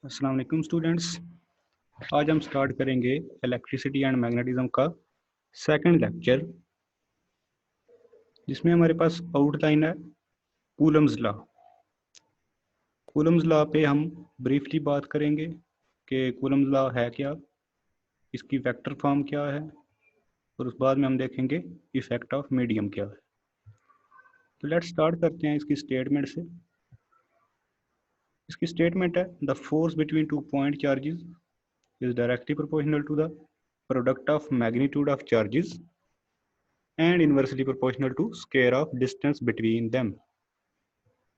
अस्सलाम वालेकुम स्टूडेंट्स। आज हम स्टार्ट करेंगे इलेक्ट्रिसिटी एंड मैग्नेटिज्म का सेकंड लेक्चर, जिसमें हमारे पास आउटलाइन है कूलम्स लॉ। कूलम्स लॉ पे हम ब्रीफली बात करेंगे कि कूलम्स लॉ है क्या, इसकी वेक्टर फॉर्म क्या है, और उस बाद में हम देखेंगे इफेक्ट ऑफ मीडियम क्या है। तो लेट्स स्टार्ट करते हैं इसकी स्टेटमेंट से। इसकी स्टेटमेंट है the force between two point charges is directly proportional to the product of magnitude of charges and inversely proportional to square of distance between them।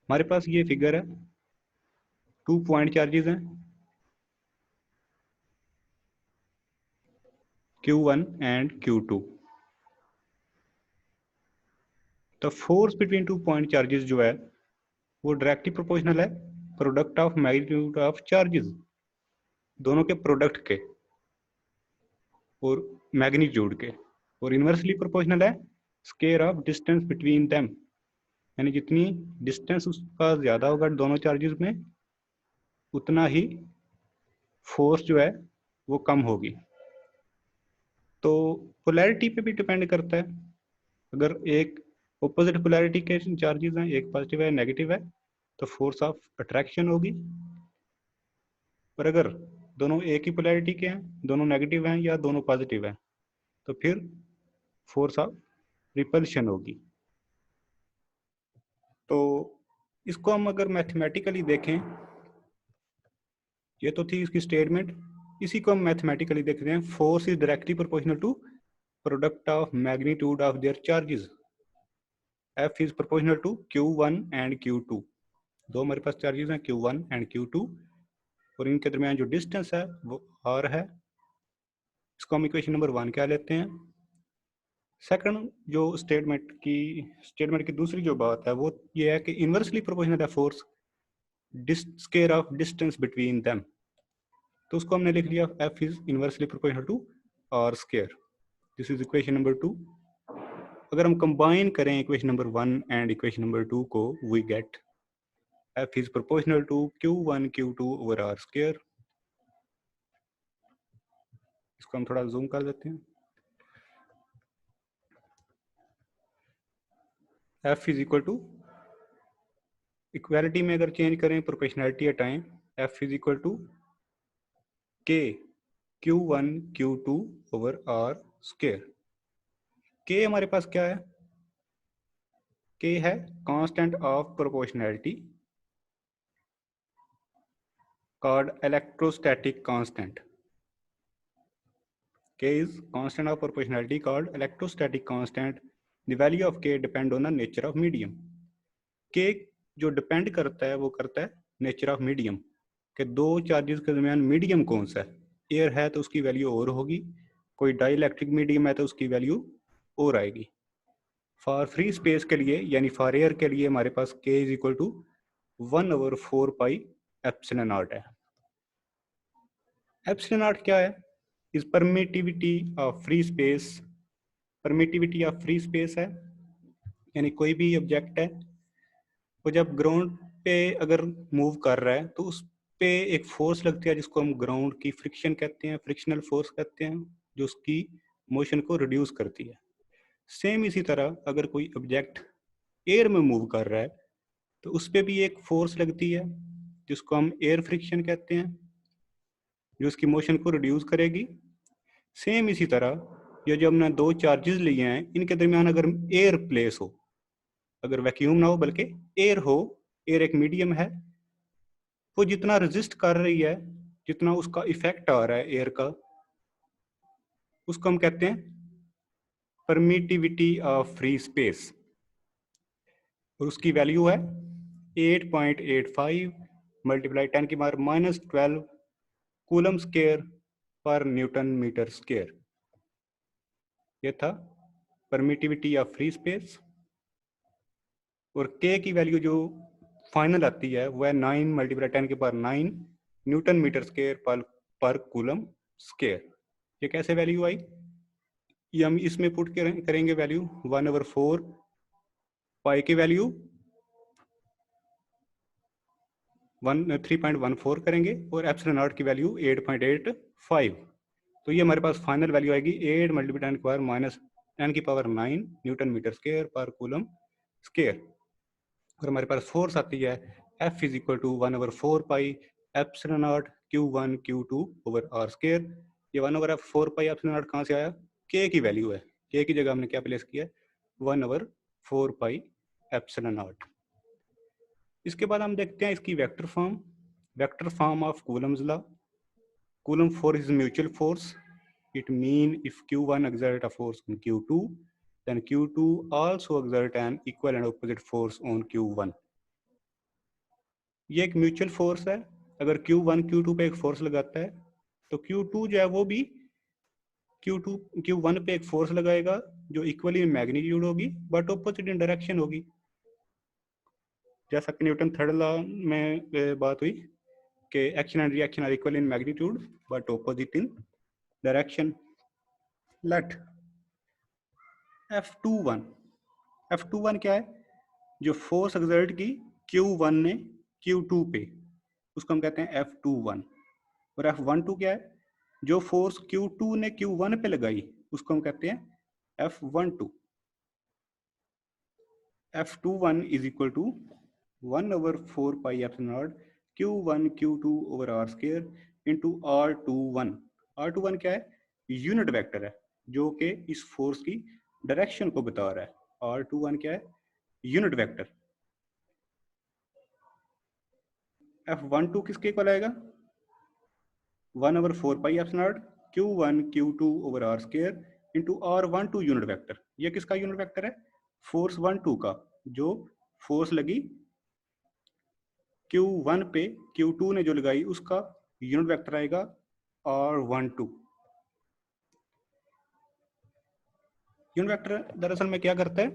हमारे पास ये फिगर है, 2 पॉइंट चार्जेस हैं Q1 एंड Q2। तो force between 2 point charges जो है वो directly proportional है product of magnitude of charges, दोनों के प्रोडक्ट के और मैग्नीट्यूड के, और इनवर्सली प्रोपोर्शनल है square of distance between them, यानी जितनी डिस्टेंस उसका ज्यादा होगा दोनों चार्जेस में उतना ही फोर्स जो है वो कम होगी। तो पोलैरिटी पे भी डिपेंड करता है। अगर एक ऑपोजिट पोलैरिटी के चार्जेस हैं, एक पॉजिटिव है नेगेटिव है, तो फोर्स ऑफ अट्रैक्शन होगी। पर अगर दोनों एक ही पोलैरिटी के हैं, दोनों नेगेटिव हैं या दोनों पॉजिटिव हैं, तो फिर फोर्स ऑफ रिपल्शन होगी। तो इसको हम अगर मैथमेटिकली देखें, ये तो थी इसकी स्टेटमेंट, इसी को हम मैथमेटिकली देखते हैं। Force is directly proportional to product of magnitude of their charges. F is proportional to Q1 and Q2। दो हमारे पास चार्जेस हैं Q1 एंड Q2, और इनके दरमियान जो डिस्टेंस है वो R है। इसको हम इक्वेशन नंबर 1 क्या लेते हैं। सेकंड जो स्टेटमेंट की दूसरी जो बात है वो ये है कि इनवर्सली प्रोपोर्शनल है force square of distance between them. तो उसको हमने लिख लिया F is inversely proportional to R square. This is equation number 2। अगर हम कंबाइन करें equation number 1 and equation number 2 को, we get F is proportional to Q1 Q2 over R square। इसको हम थोड़ा जूम कर देते हैं। F is equal to, equality में अगर चेंज करें प्रोपोर्शनैलिटी हटाएं, F is equal to K Q1 Q2 over R square। K हमारे पास क्या है, K है constant of proportionality called electrostatic constant। K is constant of proportionality called electrostatic constant। The value of K depend on the nature of medium। K जो depend करता है वो करता है नेचर ऑफ मीडियम, कि दो चार्जेस के दरमियान मीडियम कौन सा है। एयर है तो उसकी वैल्यू और होगी, कोई डाइलेक्ट्रिक मीडियम है तो उसकी वैल्यू और आएगी। फॉर फ्री स्पेस के लिए यानी फॉर एयर के लिए हमारे पास K is equal to 1/4 pi epsilon naught है। एप्सिलॉन नॉट क्या है, is permittivity of free space. Permittivity of free space है, यानी कोई भी ऑब्जेक्ट है वो जब ग्राउंड पे अगर मूव कर रहा है तो उस पे एक फोर्स लगती है जिसको हम ग्राउंड की फ्रिक्शन कहते हैं, फ्रिक्शनल फोर्स कहते हैं, जो उसकी मोशन को रिड्यूस करती है। सेम इसी तरह अगर कोई ऑब्जेक्ट एयर में मूव कर रहा है तो उस पे भी एक फोर्स लगती है जिसको हम एयर फ्रिक्शन कहते हैं, जो उसकी मोशन को रिड्यूस करेगी। सेम इसी तरह ये जो हमने दो चार्जेस लिए हैं इनके दरमियान अगर एयर प्लेस हो, अगर वैक्यूम ना हो बल्कि एयर हो, एयर एक मीडियम है, वो जितना रेजिस्ट कर रही है, जितना उसका इफेक्ट आ रहा है एयर का, उसको हम कहते हैं परमिटिविटी ऑफ फ्री स्पेस। और उसकी वैल्यू है 8.85 मल्टीप्लाई 10⁻⁻12 कूलम स्क्वायर पर न्यूटन मीटर स्क्वायर। ये था परमिटिविटी ऑफ फ्री स्पेस। और K की वैल्यू जो फाइनल आती है वह 9 मल्टीप्लाई 10⁻9 न्यूटन मीटर स्क्वायर पर कूलम स्क्वायर। ये कैसे वैल्यू आई, ये हम इसमें पुट करेंगे वैल्यू 1/4 पाई की वैल्यू 3.14 करेंगे और एप्सिलॉन नॉट की वैल्यू 8.85, तो ये हमारे पास फाइनल वैल्यू आएगी 8 × 10⁻⁹ न्यूटन मीटर स्क्वायर पर कूलम स्क्वायर। और हमारे पास फोर्स आती है F = 1/4 epsilon not Q1 Q2 / R square. ये 1/4 एप्सिलॉन नॉट कहाँ से आया? K की वैल्यू है, K की जगह हमने क्या प्लेस किया? 1/4 एप्सिलॉन नॉट। इसके बाद हम देखते हैं इसकी vector form of Coulomb's law. Coulomb force is mutual force. It means if Q1 exert a force on Q2, then Q2 also exert an equal and opposite force on Q1. ये एक mutual force है। अगर Q1 Q2 पे एक force लगाता है तो Q2 जो है वो भी Q1 पे एक फोर्स लगाएगा जो इक्वली इन मैग्नीट्यूड होगी बट ऑपोजिट इन डायरेक्शन होगी। जैसा कि न्यूटन थर्ड लॉ में बात हुई कि action and reaction are equal in magnitude but opposite in direction. Let F21 क्या है? जो फोर्स एक्सर्ट की Q1 ने Q2 पे, उसको हम कहते हैं F21। और F12 क्या है? जो फोर्स Q2 ने Q1 पे लगाई उसको हम कहते हैं F12। F21 = 1/4 Q1 Q2 / R square into R21। R21 क्या है? यूनिट वेक्टर है जो कि इस फोर्स की डायरेक्शन को बता रहा है। R21 क्या है? Unit vector. F12 किसके इक्वल आएगा? 1/4 Q1 Q2 / R square into R12 unit vector. ये किसका यूनिट वेक्टर है? फोर्स 12 का। जो फोर्स लगी Q1 पे Q2 ने जो लगाई उसका यूनिट वेक्टर आएगा R12। यूनिट वेक्टर दरअसल में क्या करता है?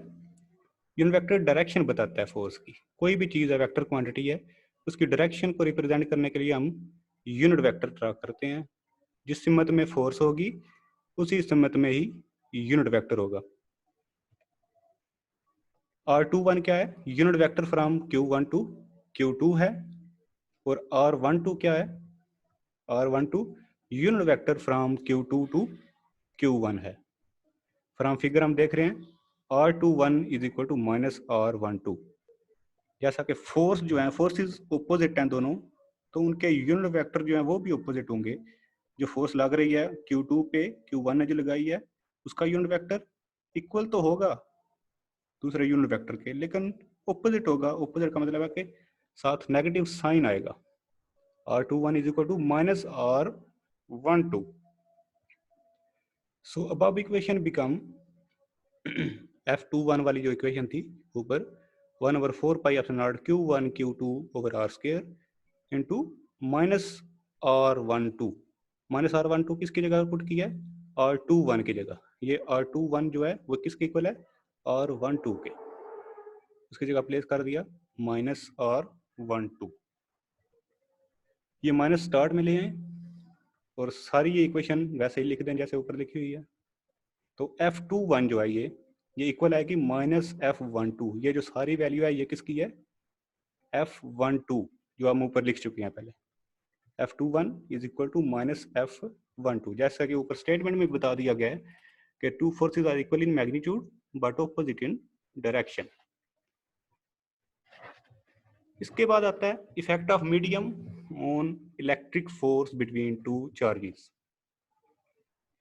यूनिट वेक्टर डायरेक्शन बताता है फोर्स की। कोई भी चीज़ है, वेक्टर क्वांटिटी है, उसकी डायरेक्शन को रिप्रेजेंट करने के लिए हम यूनिट वेक्टर ड्रा करते हैं। जिस सिमत में फोर्स होगी उसी सिमत में ही यूनिट वेक्टर होगा। R21 क्या है? Unit vector from Q1 to Q2 है। और R12 क्या है? R12 unit vector from Q2 to Q1 है। फ्रॉम फिगर हम देख रहे हैं R21 = -R12। जैसा कि फोर्स जो है, फोर्सेस ऑपोजिट हैं दोनों, तो उनके यूनिट वेक्टर जो है वो भी ऑपोजिट होंगे। जो फोर्स लग रही है Q2 पे, Q1 ने जो लगाई है, उसका यूनिट वेक्टर इक्वल तो होगा दूसरे यूनिट वेक्टर के, लेकिन ऑपोजिट होगा। ऑपोजिट का मतलब है कि साथ नेगेटिव साइन आएगा। R21 = -R12। सो अबव इक्वेशन बिकम F21 वाली जो इक्वेशन थी ऊपर 1/4 Q1 Q2 / R square into -R12। -R12 किसकी जगह पुट किया है? R21 की जगह। ये R21 जो है वो किसके इक्वल है? R12 के। उसकी जगह प्लेस कर दिया -R12। ये माइनस स्टार्ट में ले आए और सारी ये इक्वेशन वैसे ही लिख दें जैसे ऊपर लिखी हुई है। तो F21 जो है ये इक्वल आएगी -F12। ये जो सारी वैल्यू है ये किसकी है? F12 जो हम ऊपर लिख चुके हैं पहले। F21 = -F12। जैसा कि ऊपर स्टेटमेंट में बता दिया गया है कि two forces are equal in magnitude but opposite in direction. इसके बाद आता है effect of medium on electric force between two charges.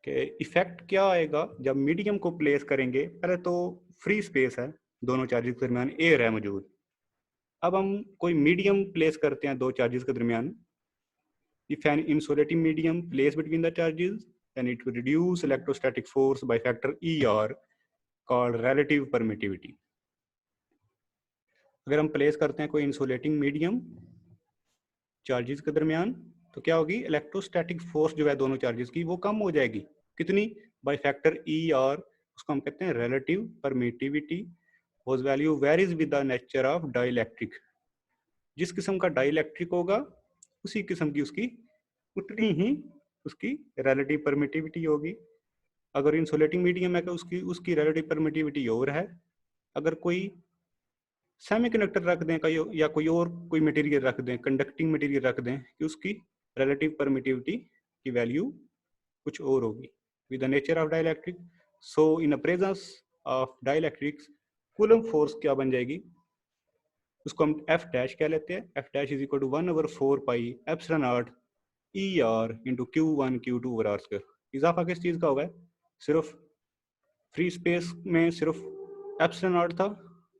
के इफेक्ट क्या आएगा जब मीडियम को प्लेस करेंगे? पहले तो फ्री स्पेस है, दोनों चार्जेस के दरमियान एयर है मौजूद। अब हम कोई मीडियम प्लेस करते हैं दो चार्जेस के दरमियान। If an insulating medium place between the charges then it will reduce electrostatic force by factor ER called relative permittivity। अगर हम प्लेस करते हैं कोई इंसुलेटिंग मीडियम चार्जेस के दरमियान तो क्या होगी? इलेक्ट्रोस्टैटिक फोर्स जो है दोनों चार्जेस की वो कम हो जाएगी। कितनी? By factor ER। उसको हम कहते हैं relative permittivity. whose value varies with the nature of dielectric। जिस किस्म का डाइलेक्ट्रिक होगा उसी किस्म की उसकी उतनी ही उसकी रिलेटिव परमिटिविटी होगी। अगर इंसुलेटिंग मीडियम है तो उसकी रिलेटिव परमिटिविटी और है। अगर कोई सेमीकंडक्टर रख दें या कोई मटेरियल रख दें, कंडक्टिंग मटेरियल रख दें, कि उसकी रिलेटिव परमिटिविटी की वैल्यू कुछ और होगी with the nature of dielectric. So in the presence of dielectrics coulomb force क्या बन जाएगी, उसको हम एफ डैश कह लेते हैं। F dash is equal to 1/4 pi epsilon naught e r into Q1 Q2 over r square. इजाफा किस चीज़ का होगा, सिर्फ फ्री स्पेस में सिर्फ एप्सिलॉन नॉट था,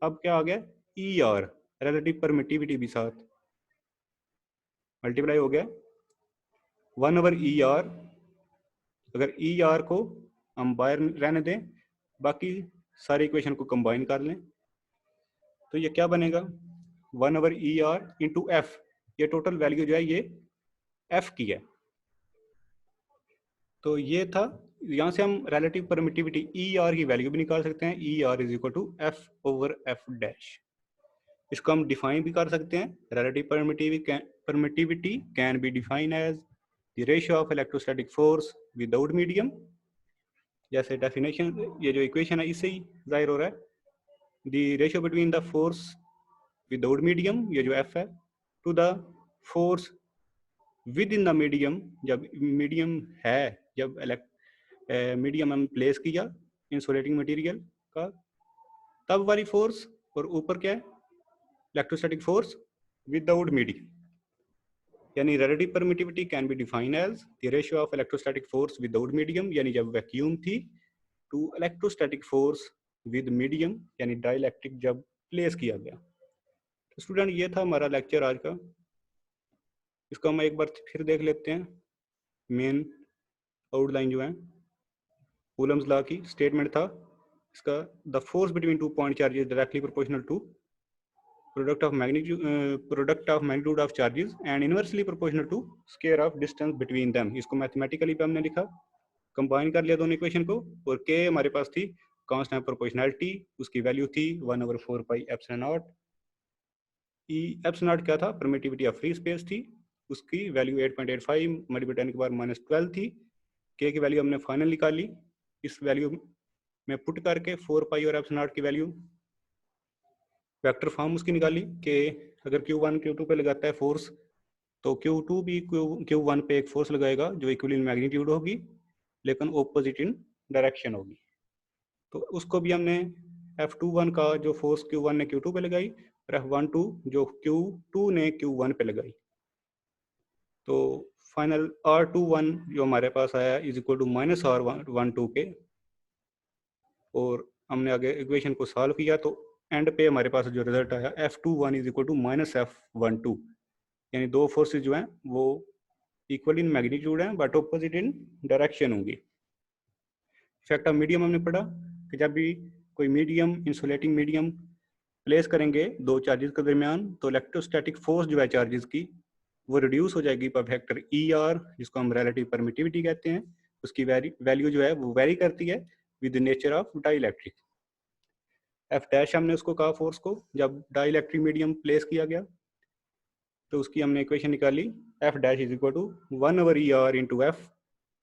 अब क्या आ गया ई आर, रिलेटिव परमिटिविटी भी साथ मल्टीप्लाई हो गया 1/ER। अगर ई आर को हम बाहर रहने दें, बाकी सारी इक्वेशन को कंबाइन कर लें, तो ये क्या बनेगा 1/ER इंटू एफ। ये टोटल वैल्यू जो है ये एफ की है। तो ये था, यहाँ से हम रिलेटिव परमिटिविटी ई आर की वैल्यू भी निकाल सकते हैं। E r is equal to F over F dash. इसको हम डिफाइन भी कर सकते हैं। Relative permittivity can be define as the ratio of electrostatic force without medium. जैसे डेफिनेशन, ये जो इक्वेशन है इससे ही जाहिर हो रहा है। The ratio between the force without medium, ये जो एफ है, to the force within the medium, जब मीडियम है, जब मीडियम हम प्लेस किया इंसुलेटिंग मटेरियल का, तब वाली फोर्स, और ऊपर क्या है इलेक्ट्रोस्टैटिक फोर्स विदाउट मीडियम। यानी relative permittivity can be define as the ratio of electrostatic force without medium, यानी जब वैक्यूम थी, to electrostatic force with medium, यानी डाइलेक्ट्रिक जब प्लेस किया गया। तो स्टूडेंट ये था हमारा लेक्चर आज का। इसको हम एक बार फिर देख लेते हैं। मेन आउटलाइन जो है कूलम्स लॉ की स्टेटमेंट था इसका, the force between two point charges directly proportional to product of magnitude of charges and inversely proportional to square of distance between them. इसको मैथमेटिकली भी हमने लिखा, कंबाइन कर लिया दोनों इक्वेशन को, और के हमारे पास थी कांस्टेंट प्रोपोर्शनैलिटी, उसकी वैल्यू थी 1/4 पाई एप्सिलॉन नॉट। ई एप्सिलॉन नॉट क्या था, परमिटिविटी ऑफ फ्री स्पेस थी, उसकी वैल्यू 8.85 मल्टीप्लाई 10 की पावर -12 थी। के की वैल्यू हमने फाइनल निकाली, इस वैल्यू में पुट करके 4 पाई और एप्सिलॉन नॉट की वैल्यू वेक्टर फॉर्म उसकी निकाली कि अगर Q1 Q2 पे लगाता है फोर्स, तो Q2 भी Q1 पे एक फोर्स लगाएगा जो इक्विवेलेंट मैग्नीट्यूड होगी, लेकिन ऑपोजिट इन डायरेक्शन होगी। तो उसको भी हमने F21 का जो फोर्स Q1 ने Q2 पे लगाई, और F12 जो Q2 ने Q1 पे लगाई। तो फाइनल R21 जो हमारे पास आया इज इक्वल टू -R12 के, और हमने आगे इक्वेशन को सॉल्व किया तो एंड पे हमारे पास जो रिजल्ट आया F21 is equal to -F12, यानी दो फोर्सेज जो हैं वो इक्वल इन मैग्नीट्यूड हैं बट ऑपोजिट इन डायरेक्शन होंगी। इफेक्ट ऑफ मीडियम हमने पढ़ा कि जब भी कोई मीडियम इंसुलेटिंग मीडियम प्लेस करेंगे दो चार्जेस के दरमियान, तो इलेक्ट्रोस्टैटिक फोर्स जो है चार्जेस की वो रिड्यूस हो जाएगी पर फैक्टर ई आर, जिसको हम रिलेटिव परमिटिविटी कहते हैं। उसकी वैल्यू जो है वो वेरी करती है with nature of dielectric. F dash हमने उसको कहा फोर्स को, जब डाइलेक्ट्रिक मीडियम प्लेस किया गया, तो उसकी हमने इक्वेशन निकाली, F dash is equal to 1/ER into F,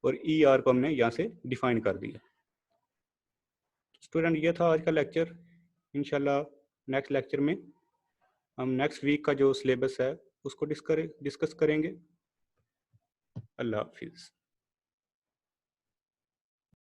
और ई आर को हमने यहाँ से डिफाइन कर दिया। स्टूडेंट ये था आज का लेक्चर। इंशाल्लाह नेक्स्ट लेक्चर में हम नेक्स्ट वीक का जो सिलेबस है उसको डिस्कस करेंगे। अल्लाह हाफिज़।